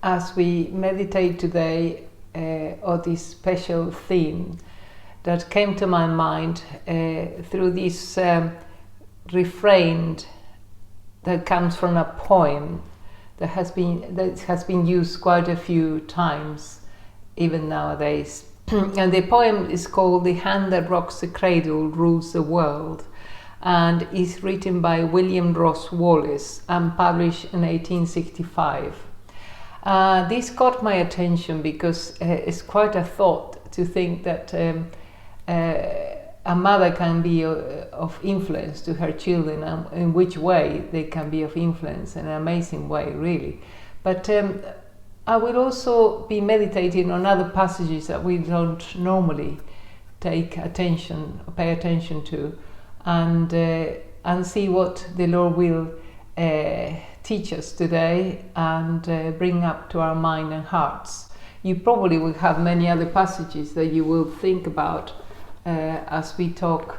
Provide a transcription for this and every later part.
as we meditate today on this special theme that came to my mind through this refrain that comes from a poem that has been used quite a few times, even nowadays. And the poem is called "The Hand That Rocks the Cradle Rules the World," and is written by William Ross Wallace and published in 1865. This caught my attention because it's quite a thought to think that a mother can be of influence to her children, and in which way they can be of influence, in an amazing way, really. But I will also be meditating on other passages that we don't normally pay attention to, and see what the Lord will teach us today and bring up to our mind and hearts. You probably will have many other passages that you will think about as we talk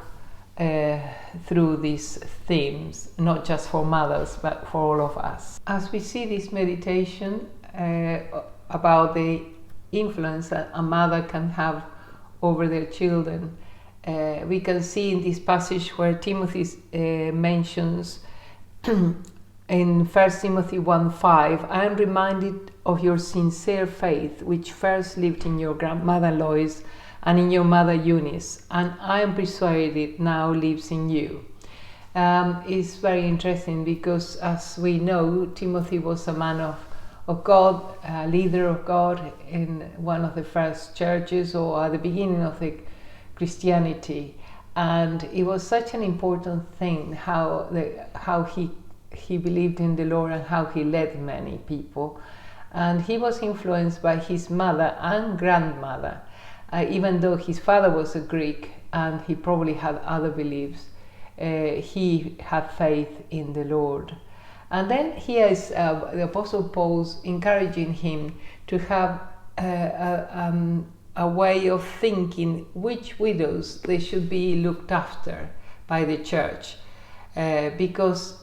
through these themes, not just for mothers, but for all of us. As we see this meditation about the influence that a mother can have over their children, we can see in this passage where Timothy mentions in 1 Timothy 1:5, "I am reminded of your sincere faith, which first lived in your grandmother Lois and in your mother Eunice, and I am persuaded now lives in you." It's very interesting because, as we know, Timothy was a man of God, a leader of God in one of the first churches, or at the beginning of the Christianity, and it was such an important thing how he believed in the Lord and how he led many people. And he was influenced by his mother and grandmother, even though his father was a Greek and he probably had other beliefs. He had faith in the Lord. And then here is the Apostle Paul's encouraging him to have a way of thinking which widows they should be looked after by the church. Because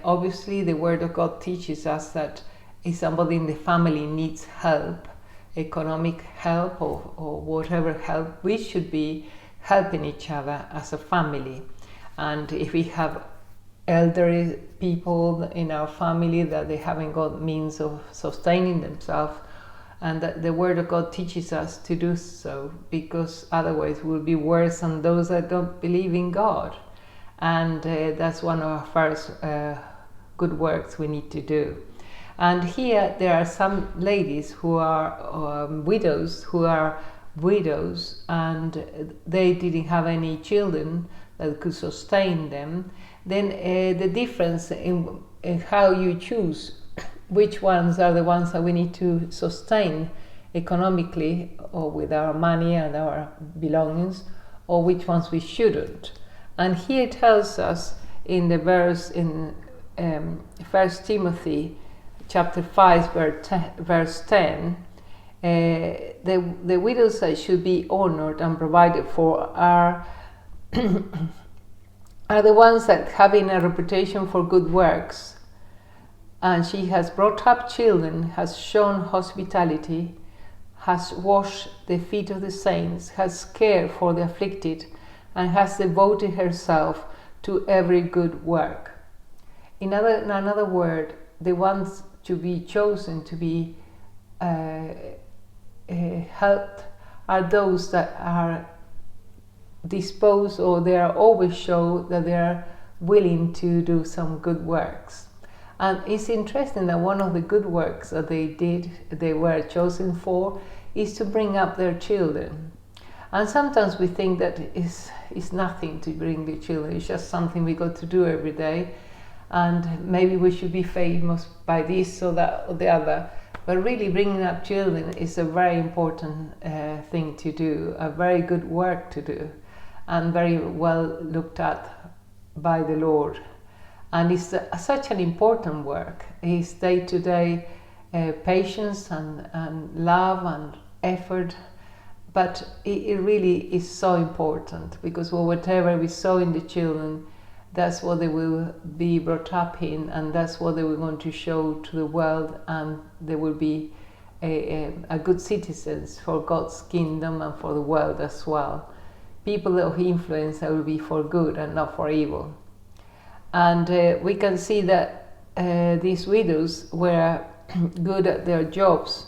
obviously the Word of God teaches us that if somebody in the family needs help, economic help or whatever help, we should be helping each other as a family. And if we have elderly people in our family that they haven't got means of sustaining themselves, and that the Word of God teaches us to do so, because otherwise we'll be worse than those that don't believe in God. And that's one of our first good works we need to do. And here there are some ladies who are widows, and they didn't have any children that could sustain them. Then the difference in how you choose which ones are the ones that we need to sustain economically, or with our money and our belongings, or which ones we shouldn't. And here it tells us in the verse in 1 Timothy chapter 5 verse 10, the widows that should be honored and provided for are the ones that having a reputation for good works, and she has brought up children, has shown hospitality, has washed the feet of the saints, has cared for the afflicted, and has devoted herself to every good work. In another word, the ones to be chosen to be helped are those that are disposed, or they are always show that they are willing to do some good works. And it's interesting that one of the good works that they were chosen for, is to bring up their children. And sometimes we think that it's nothing to bring the children, it's just something we got to do every day, and maybe we should be famous by this or that or the other. But really, bringing up children is a very important thing to do, a very good work to do, and very well looked at by the Lord. And it's such an important work. It's day-to-day patience and love and effort. But it really is so important, because whatever we sow in the children, that's what they will be brought up in, and that's what they were going to show to the world, and they will be a good citizens for God's kingdom and for the world as well. People of influence that will be for good and not for evil. And we can see that these widows were good at their jobs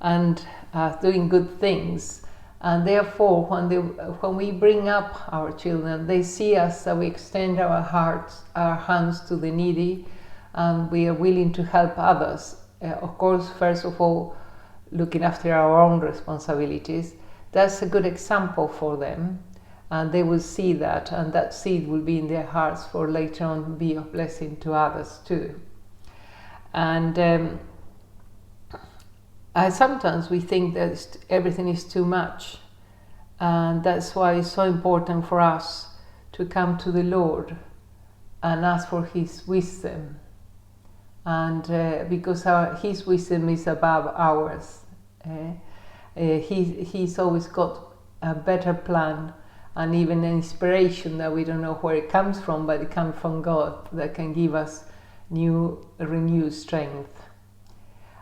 and doing good things. And therefore, when we bring up our children, they see us that we extend our hands to the needy, and we are willing to help others. Of course, first of all, looking after our own responsibilities. That's a good example for them, and they will see that, and that seed will be in their hearts for later on be a blessing to others too. And sometimes we think that everything is too much, and that's why it's so important for us to come to the Lord and ask for His wisdom, and because His wisdom is above ours. He's always got a better plan and even an inspiration that we don't know where it comes from, but it comes from God that can give us renewed strength.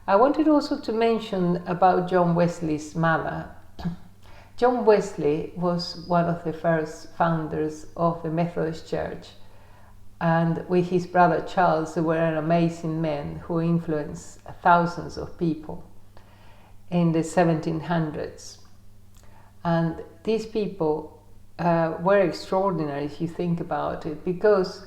I wanted also to mention about John Wesley's mother. John Wesley was one of the first founders of the Methodist Church, and with his brother Charles, they were an amazing men who influenced thousands of people in the 1700s. And these people were extraordinary if you think about it, because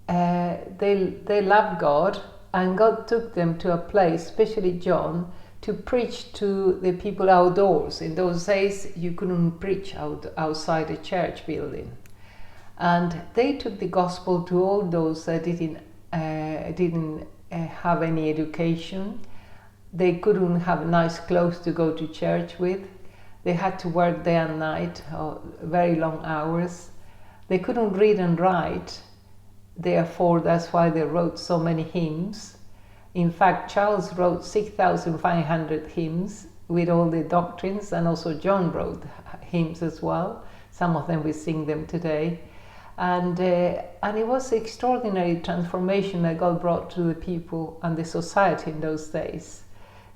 they loved God, and God took them to a place, especially John, to preach to the people outdoors. In those days, you couldn't preach outside a church building. And they took the gospel to all those that didn't have any education. They couldn't have nice clothes to go to church with. They had to work day and night, very long hours. They couldn't read and write. Therefore, that's why they wrote so many hymns. In fact, Charles wrote 6,500 hymns with all the doctrines, and also John wrote hymns as well. Some of them we sing them today. And it was an extraordinary transformation that God brought to the people and the society in those days.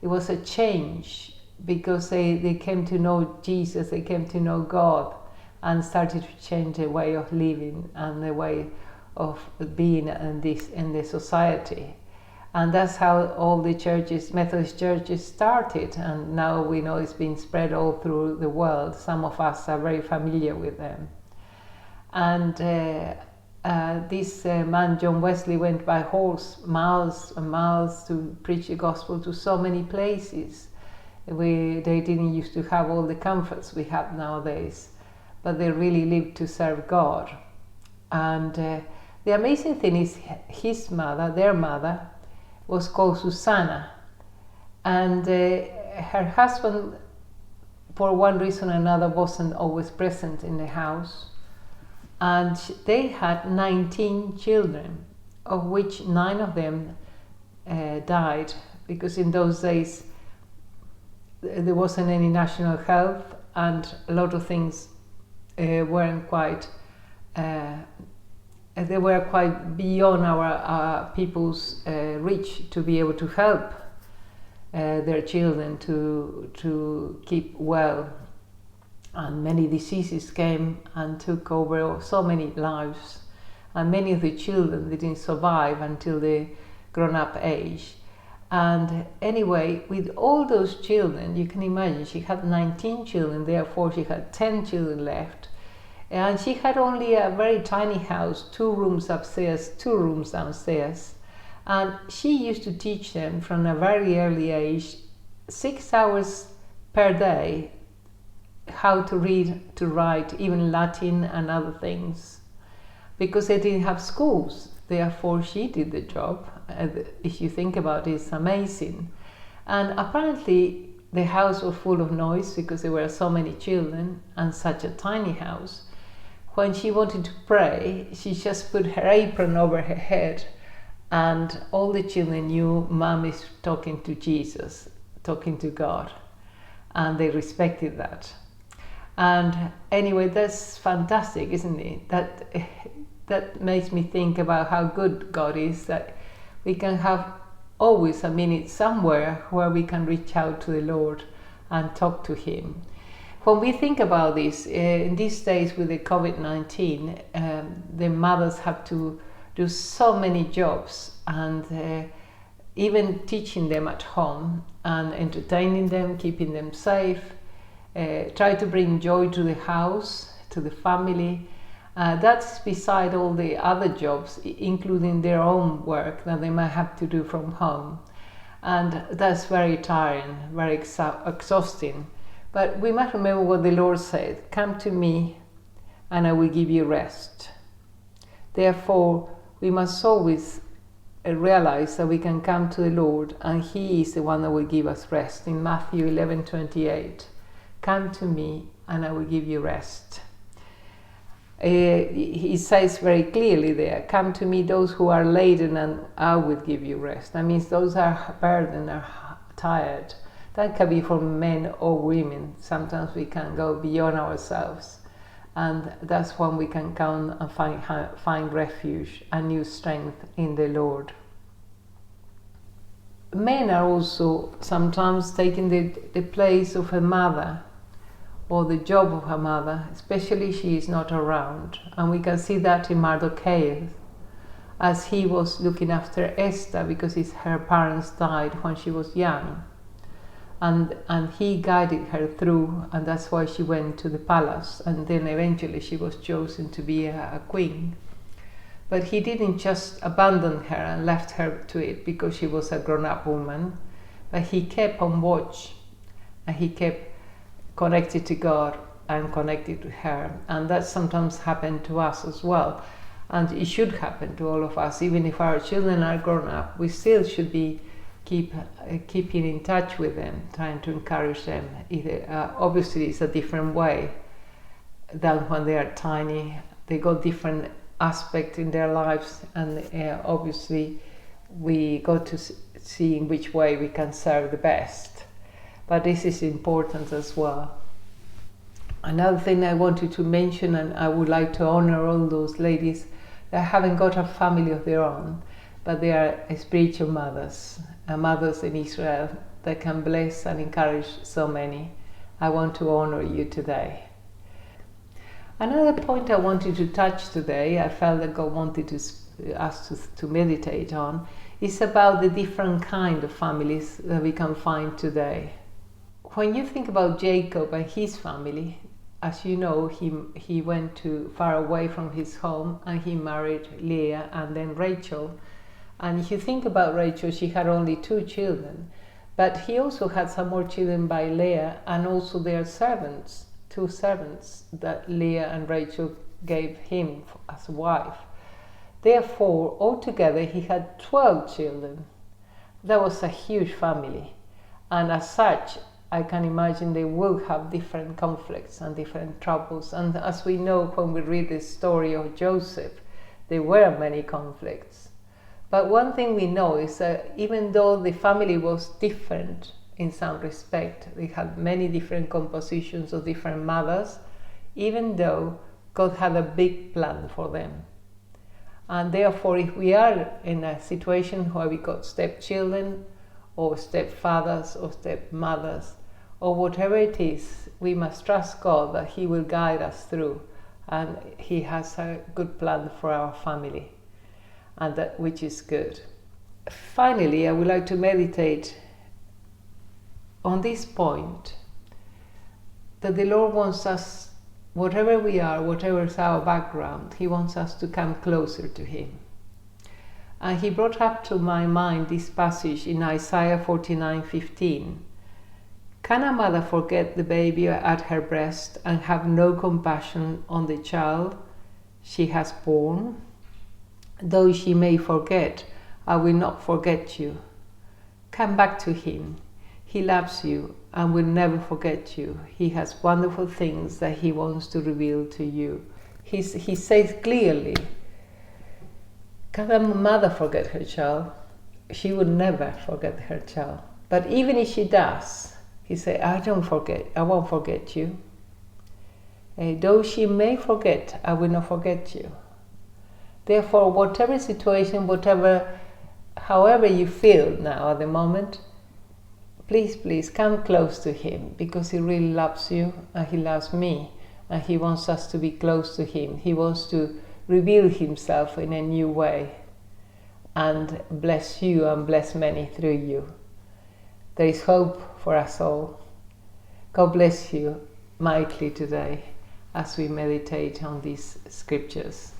It was a change because they came to know Jesus, they came to know God, and started to change the way of living and the way of being in the society. And that's how all the churches, Methodist churches, started, and now we know it's been spread all through the world. Some of us are very familiar with them. And this man, John Wesley, went by horse miles and miles to preach the gospel to so many places. They didn't used to have all the comforts we have nowadays, but they really lived to serve God. And the amazing thing is his mother, their mother, was called Susanna, and her husband, for one reason or another, wasn't always present in the house, and they had 19 children, of which 9 of them died, because in those days there wasn't any national health, and a lot of things weren't quite they were quite beyond our people's reach to be able to help their children to keep well. And many diseases came and took over so many lives. And many of the children didn't survive until the grown-up age. And anyway, with all those children, you can imagine she had 19 children, therefore she had 10 children left. And she had only a very tiny house, 2 rooms upstairs, 2 rooms downstairs. And she used to teach them from a very early age, 6 hours per day, how to read, to write, even Latin and other things. Because they didn't have schools, therefore she did the job. If you think about it, it's amazing. And apparently the house was full of noise because there were so many children and such a tiny house. When she wanted to pray, she just put her apron over her head, and all the children knew Mom is talking to Jesus, talking to God, and they respected that. And anyway, that's fantastic, isn't it? That makes me think about how good God is, that we can have always a minute somewhere where we can reach out to the Lord and talk to Him. When we think about this, in these days with the COVID-19, the mothers have to do so many jobs, and even teaching them at home and entertaining them, keeping them safe, try to bring joy to the house, to the family. That's beside all the other jobs, including their own work that they might have to do from home. And that's very tiring, very exhausting. But we must remember what the Lord said, "Come to me and I will give you rest." Therefore, we must always realize that we can come to the Lord and He is the one that will give us rest. In Matthew 11:28, "Come to me and I will give you rest." He says very clearly there, "Come to me those who are laden and I will give you rest." That means those are burdened, are tired. That can be for men or women. Sometimes we can go beyond ourselves, and that's when we can come and find refuge and new strength in the Lord. Men are also sometimes taking the place of a mother or the job of a mother, especially if she is not around. And we can see that in Mardochai, as he was looking after Esther because her parents died when she was young. And he guided her through, and that's why she went to the palace, and then eventually she was chosen to be a queen. But he didn't just abandon her and left her to it because she was a grown-up woman, but he kept on watch, and he kept connected to God and connected to her. And that sometimes happened to us as well, and it should happen to all of us. Even if our children are grown up, we still should be keeping in touch with them, trying to encourage them. Obviously it's a different way than when they are tiny. They got different aspects in their lives, and obviously we got to see in which way we can serve the best. But this is important as well. Another thing I wanted to mention, and I would like to honor all those ladies that haven't got a family of their own, but they are spiritual mothers, mothers in Israel that can bless and encourage so many. I want to honor you today. Another point I wanted to touch today, I felt that God wanted us to meditate on, is about the different kind of families that we can find today. When you think about Jacob and his family, as you know, he went far away from his home and he married Leah and then Rachel. And if you think about Rachel, she had only 2 children, but he also had some more children by Leah, and also their servants, 2 servants that Leah and Rachel gave him as a wife. Therefore, altogether he had 12 children. That was a huge family, and as such, I can imagine they will have different conflicts and different troubles. And as we know when we read the story of Joseph, there were many conflicts. But one thing we know is that even though the family was different in some respect, they had many different compositions of different mothers, even though God had a big plan for them. And therefore, if we are in a situation where we got stepchildren, or stepfathers, or stepmothers, or whatever it is, we must trust God that He will guide us through, and He has a good plan for our family, and that which is good. Finally, I would like to meditate on this point, that the Lord wants us, whatever we are, whatever is our background, He wants us to come closer to Him. And He brought up to my mind this passage in Isaiah 49:15. Can a mother forget the baby at her breast and have no compassion on the child she has borne? Though she may forget, I will not forget you. Come back to Him. He loves you and will never forget you. He has wonderful things that He wants to reveal to you. He says clearly, can a mother forget her child? She would never forget her child. But even if she does, He said, I won't forget you. Though she may forget, I will not forget you. Therefore, whatever situation, whatever however you feel now at the moment, please come close to Him, because He really loves you and He loves me, and He wants us to be close to Him. He wants to reveal Himself in a new way and bless you and bless many through you. There is hope for us all. God bless you mightily today as we meditate on these scriptures.